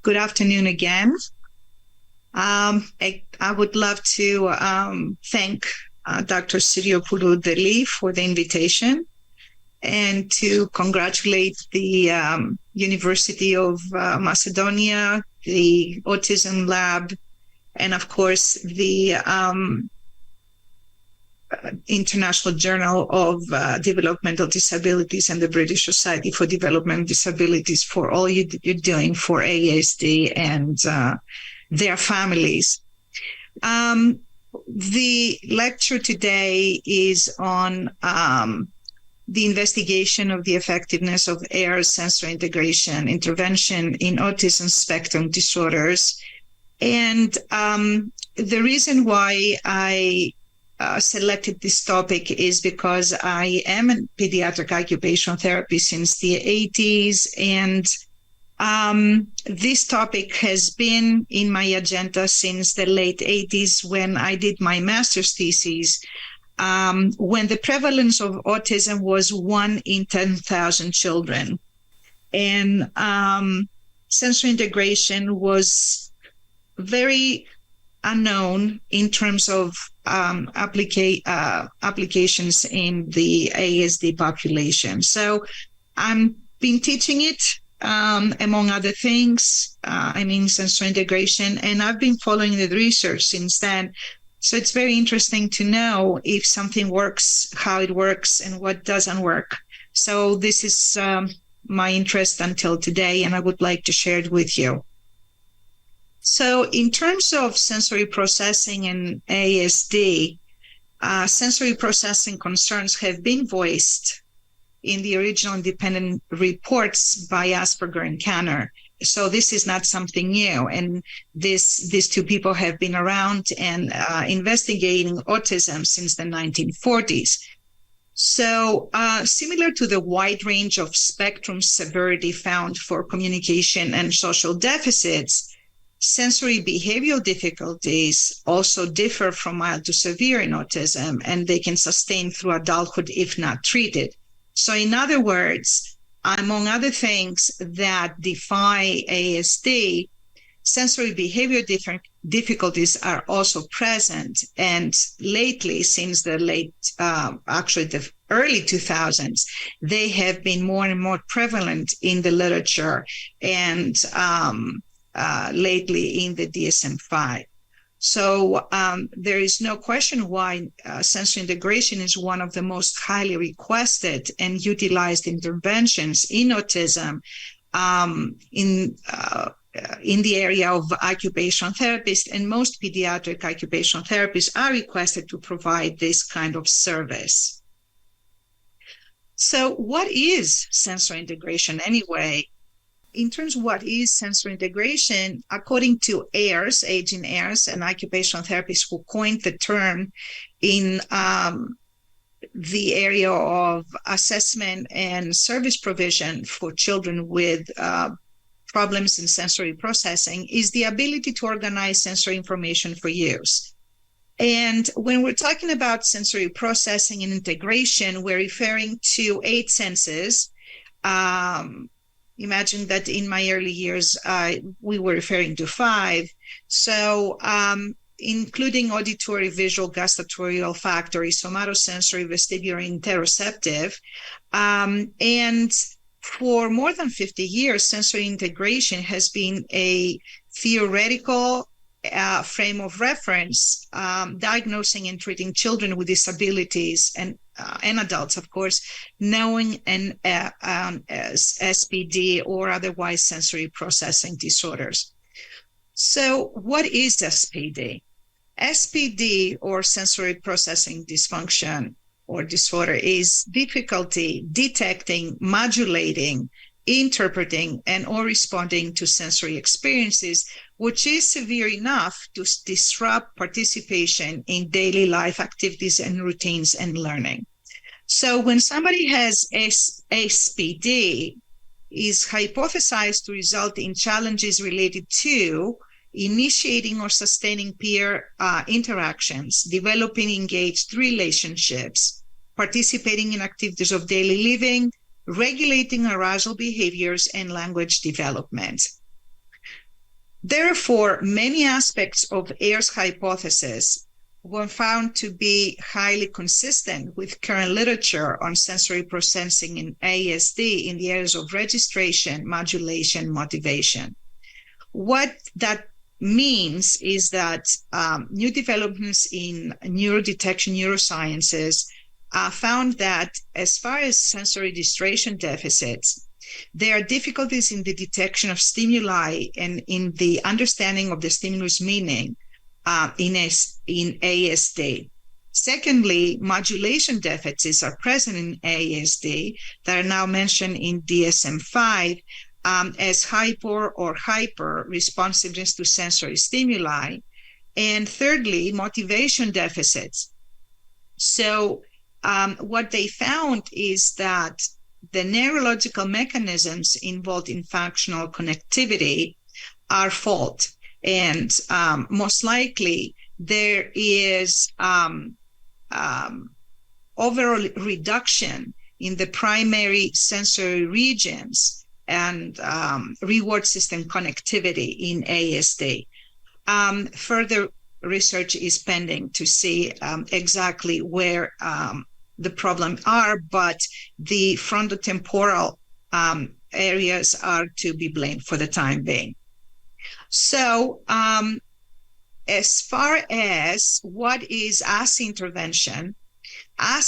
Good afternoon again. I would love to thank Dr. Siriopoulou Deli for the invitation and to congratulate the University of Macedonia, the Autism Lab, and of course the International Journal of Developmental Disabilities and the British Society for Developmental Disabilities for all you're doing for ASD and their families. The lecture today is on the investigation of the effectiveness of AIR sensory integration intervention in autism spectrum disorders. And the reason why I selected this topic is because I am a pediatric occupational therapist since the 80s, and this topic has been in my agenda since the late 80s when I did my master's thesis, when the prevalence of autism was 1 in 10,000 children. And sensory integration was very unknown in terms of applications in the ASD population. So I've been teaching it, among other things, sensory integration, and I've been following the research since then. So it's very interesting to know if something works, how it works, and what doesn't work. So this is my interest until today, and I would like to share it with you. So in terms of sensory processing and ASD, sensory processing concerns have been voiced in the original independent reports by Asperger and Kanner. So this is not something new. And these two people have been around and investigating autism since the 1940s. So similar to the wide range of spectrum severity found for communication and social deficits, sensory behavioral difficulties also differ from mild to severe in autism, and they can sustain through adulthood if not treated. So in other words, among other things that defy ASD, sensory behavior difficulties are also present. And lately, since the the early 2000s, they have been more and more prevalent in the literature and lately in the DSM-5. So there is no question why sensory integration is one of the most highly requested and utilized interventions in autism in the area of occupational therapists, and most pediatric occupational therapists are requested to provide this kind of service. So what is sensory integration anyway? In terms of what is sensory integration, according to Ayers, Aging Ayers, an occupational therapist who coined the term in the area of assessment and service provision for children with problems in sensory processing, is the ability to organize sensory information for use. And when we're talking about sensory processing and integration, we're referring to 8 senses. Imagine that in my early years, we were referring to 5. So including auditory, visual, gustatory, olfactory, somatosensory, vestibular, interoceptive. And for more than 50 years, sensory integration has been a theoretical frame of reference, diagnosing and treating children with disabilities and adults, of course, knowing as SPD or otherwise sensory processing disorders. So what is SPD? SPD, or sensory processing dysfunction or disorder, is difficulty detecting, modulating, interpreting, and or responding to sensory experiences, which is severe enough to disrupt participation in daily life activities and routines and learning. So when somebody has SPD, is hypothesized to result in challenges related to initiating or sustaining peer interactions, developing engaged relationships, participating in activities of daily living, regulating arousal behaviors, and language development. Therefore, many aspects of Ayer's hypothesis were found to be highly consistent with current literature on sensory processing in ASD in the areas of registration, modulation, motivation. What that means is that new developments in neurodetection neurosciences found that as far as sensory registration deficits, there are difficulties in the detection of stimuli and in the understanding of the stimulus meaning in ASD. Secondly, modulation deficits are present in ASD that are now mentioned in DSM-5 as hyper or hyper responsiveness to sensory stimuli. And thirdly, motivation deficits. So what they found is that the neurological mechanisms involved in functional connectivity are fault. And most likely there is overall reduction in the primary sensory regions and reward system connectivity in ASD. Further research is pending to see exactly where the problems are, but the frontotemporal areas are to be blamed for the time being. So as far as what is ASI intervention, Air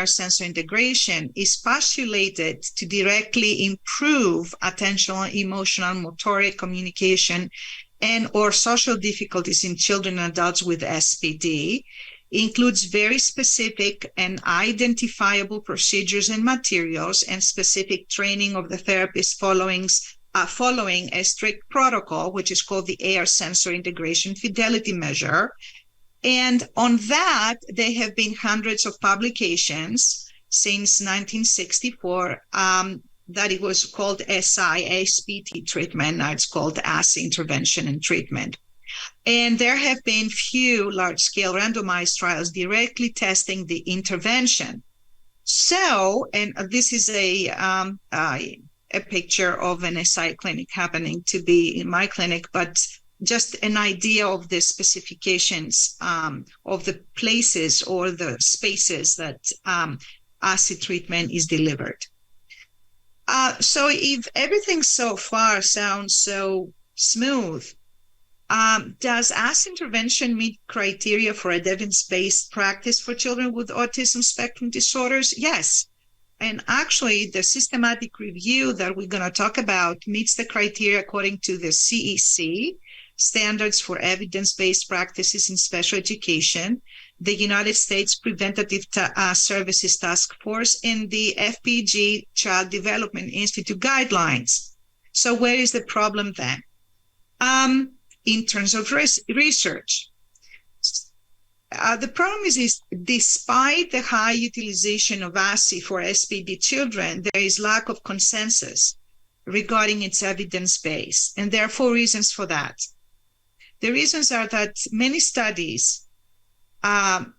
sensor integration is postulated to directly improve attentional, emotional, motoric, communication, and or social difficulties in children and adults with SPD, includes very specific and identifiable procedures and materials and specific training of the therapist following a strict protocol, which is called the Air Sensor Integration Fidelity Measure. And on that, there have been hundreds of publications since 1964 that it was called SI-SPT treatment. Now it's called ASI intervention and treatment. And there have been few large-scale randomized trials directly testing the intervention. So, and this is a picture of an SI clinic happening to be in my clinic, but just an idea of the specifications of the places or the spaces that ASI treatment is delivered. So if everything so far sounds so smooth, does ASI intervention meet criteria for a evidence-based practice for children with autism spectrum disorders? Yes. And actually, the systematic review that we're going to talk about meets the criteria according to the CEC, Standards for Evidence-Based Practices in Special Education, the United States Preventative Services Task Force, and the FPG Child Development Institute guidelines. So where is the problem then? In terms of research, the problem is despite the high utilization of ASI for SPD children, there is lack of consensus regarding its evidence base, and there are 4 reasons for that. The reasons are that many studies are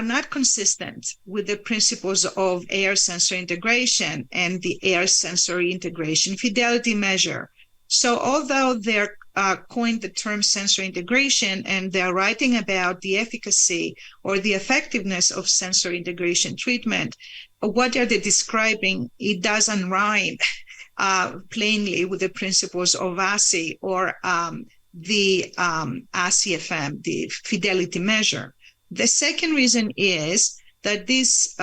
not consistent with the principles of air sensor integration and the air sensory integration fidelity measure. So although they're coined the term sensor integration and they're writing about the efficacy or the effectiveness of sensor integration treatment, what are they describing? It doesn't rhyme plainly with the principles of ASI or the ASI-FM, the fidelity measure. The second reason is that these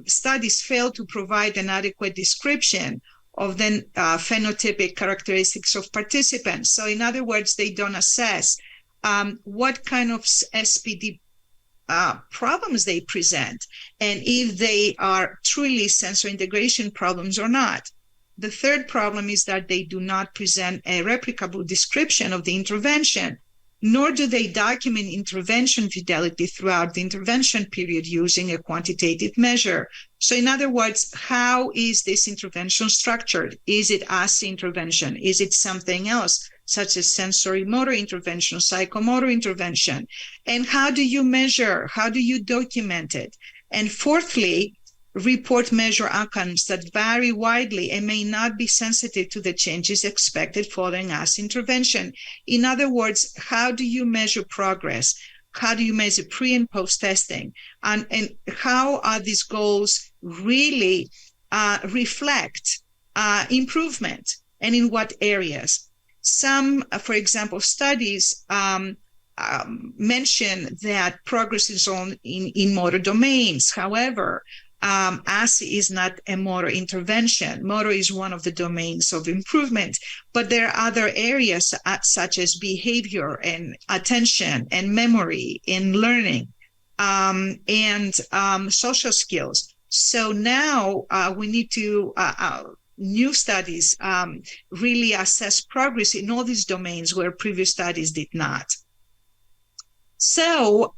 studies fail to provide an adequate description of the phenotypic characteristics of participants. So in other words, they don't assess what kind of SPD problems they present and if they are truly sensor integration problems or not. The third problem is that they do not present a replicable description of the intervention, nor do they document intervention fidelity throughout the intervention period using a quantitative measure. So in other words, how is this intervention structured? Is it ASI intervention? Is it something else, such as sensory motor intervention, psychomotor intervention? And how do you measure? How do you document it? And fourthly, report measure outcomes that vary widely and may not be sensitive to the changes expected following ASI intervention. In other words, how do you measure progress? How do you measure pre and post testing? And how are these goals really reflect improvement, and in what areas? Some, for example, studies mention that progress is in motor domains. However, ASI is not a motor intervention. Motor is one of the domains of improvement, but there are other areas such as behavior and attention and memory and learning and social skills. So now we need to new studies really assess progress in all these domains where previous studies did not. So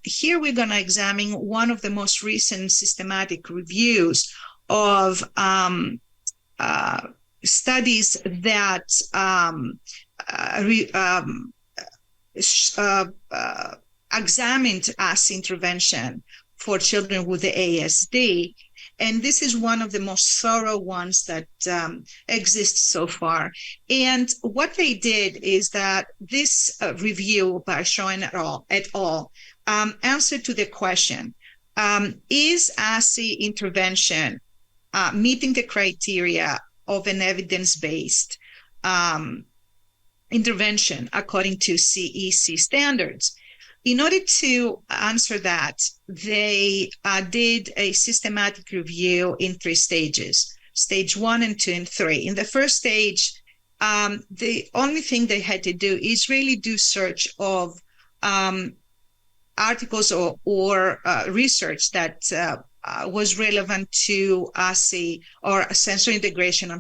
here we're going to examine one of the most recent systematic reviews of studies that examined ASI intervention for children with the ASD. And this is one of the most thorough ones that exists so far. And what they did is that this review by Schoen et al. Answered to the question, is ASI intervention meeting the criteria of an evidence-based intervention according to CEC standards? In order to answer that, they did a systematic review in 3 stages, stage 1 and 2 and 3. In the first stage, the only thing they had to do is really do search of articles or research that was relevant to ASI or sensory integration,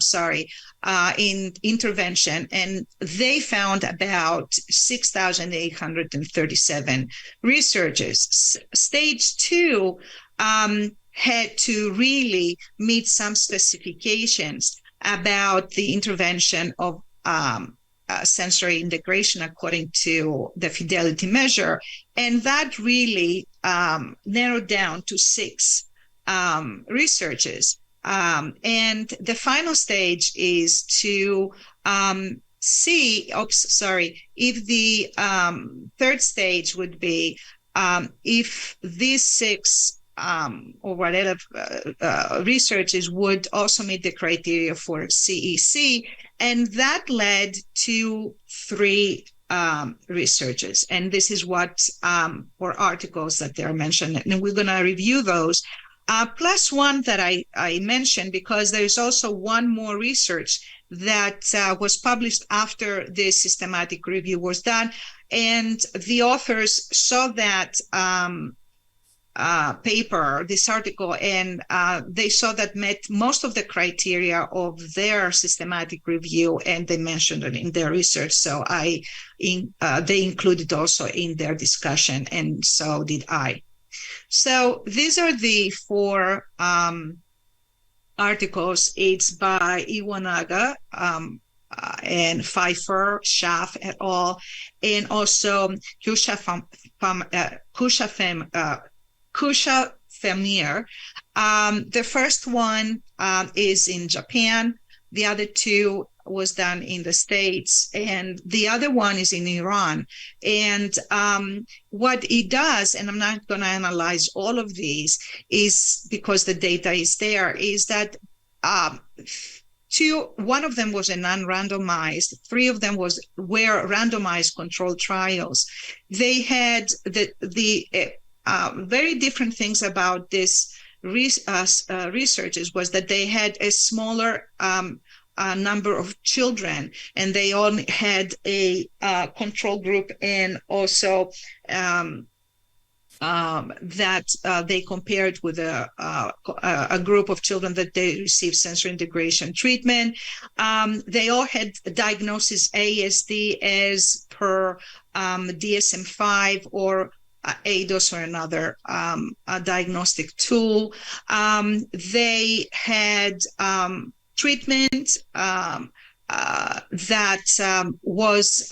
in intervention. And they found about 6,837 researchers. Stage 2 had to really meet some specifications about the intervention of sensory integration according to the fidelity measure. And that really narrowed down to 6 researchers. And the final stage is to see, if the third stage would be if these 6 or whatever researchers would also meet the criteria for CEC. And that led to 3 researchers. And this is what, or articles that they're mentioned. And we're going to review those. Plus one that I mentioned, because there's also one more research that was published after this systematic review was done. And the authors saw that paper, this article, and they saw that met most of the criteria of their systematic review, and they mentioned it in their research. So they included also in their discussion, and so did I. So these are the 4 articles. It's by Iwanaga and Pfeiffer, Schaff et al., and also Kusha-Femir. The first one is in Japan. The other 2 was done in the States, and the other one is in Iran. And what it does, and I'm not going to analyze all of these, is because the data is there, is that 1 of them was a non-randomized, 3 of them were randomized controlled trials. They had the very different things about this researchers was that they had a smaller number of children, and they only had a control group, and also that they compared with a group of children that they received sensory integration treatment. They all had diagnosis ASD as per DSM-5 or ADOS or another diagnostic tool. They had treatment that was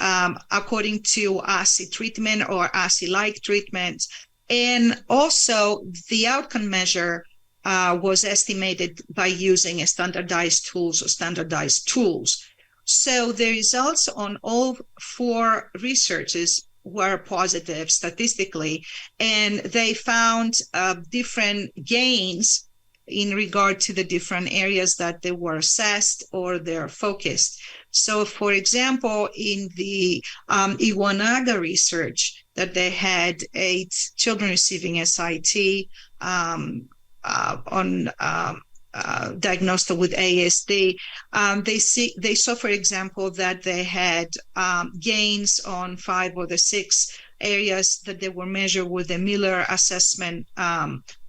according to ASI treatment or ASI-like treatment. And also the outcome measure was estimated by using standardized tools or standardized tools. So the results on all 4 researches were positive statistically, and they found different gains in regard to the different areas that they were assessed or they're focused. So, for example, in the Iwanaga research, that they had 8 children receiving SIT diagnosed with ASD, they saw, for example, that they had gains on 5 of the 6 areas that they were measured with the Miller assessment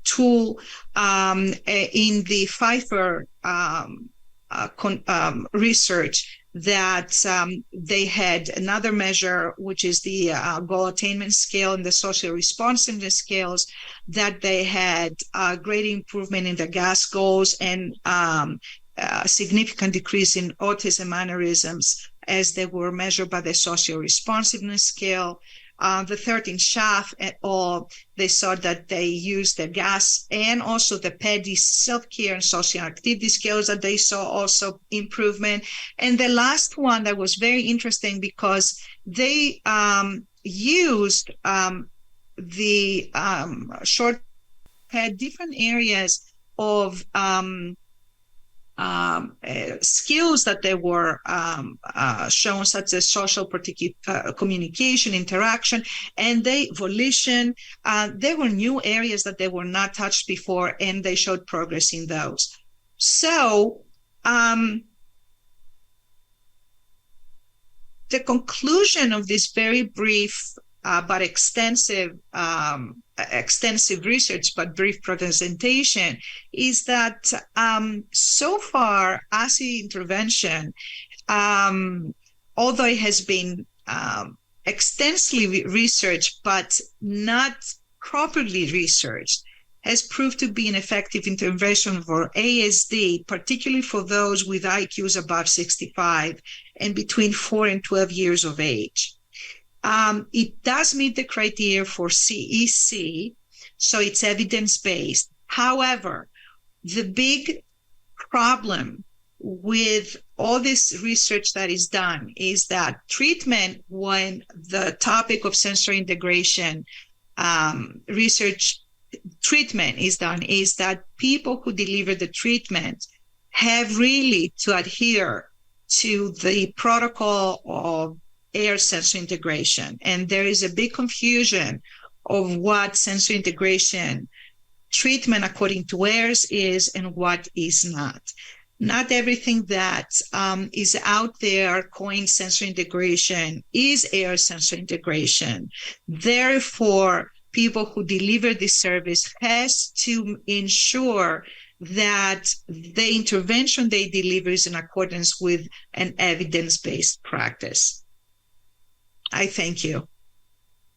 tool. In the Pfeiffer research, that they had another measure, which is the goal attainment scale and the social responsiveness scales, that they had great improvement in the GAS goals and significant decrease in autism mannerisms as they were measured by the social responsiveness scale. The 13 Schaff et al., they saw that they used the GAS and also the PEDI self-care and social activity scales, that they saw also improvement. And the last one that was very interesting, because they used the short, had different areas of skills that they were shown, such as social communication, interaction, and volition. There were new areas that they were not touched before, and they showed progress in those. So the conclusion of this very brief but extensive research, but brief presentation, is that so far, ASI intervention, although it has been extensively researched but not properly researched, has proved to be an effective intervention for ASD, particularly for those with IQs above 65 and between 4 and 12 years of age. It does meet the criteria for CEC, so it's evidence-based. However, the big problem with all this research that is done is that treatment, when the topic of sensory integration research treatment is done, is that people who deliver the treatment have really to adhere to the protocol of air sensory integration. And there is a big confusion of what sensory integration treatment according to AIRS is and what is not. Not everything that is out there coined sensory integration is air sensory integration. Therefore, people who deliver this service has to ensure that the intervention they deliver is in accordance with an evidence-based practice. I thank you.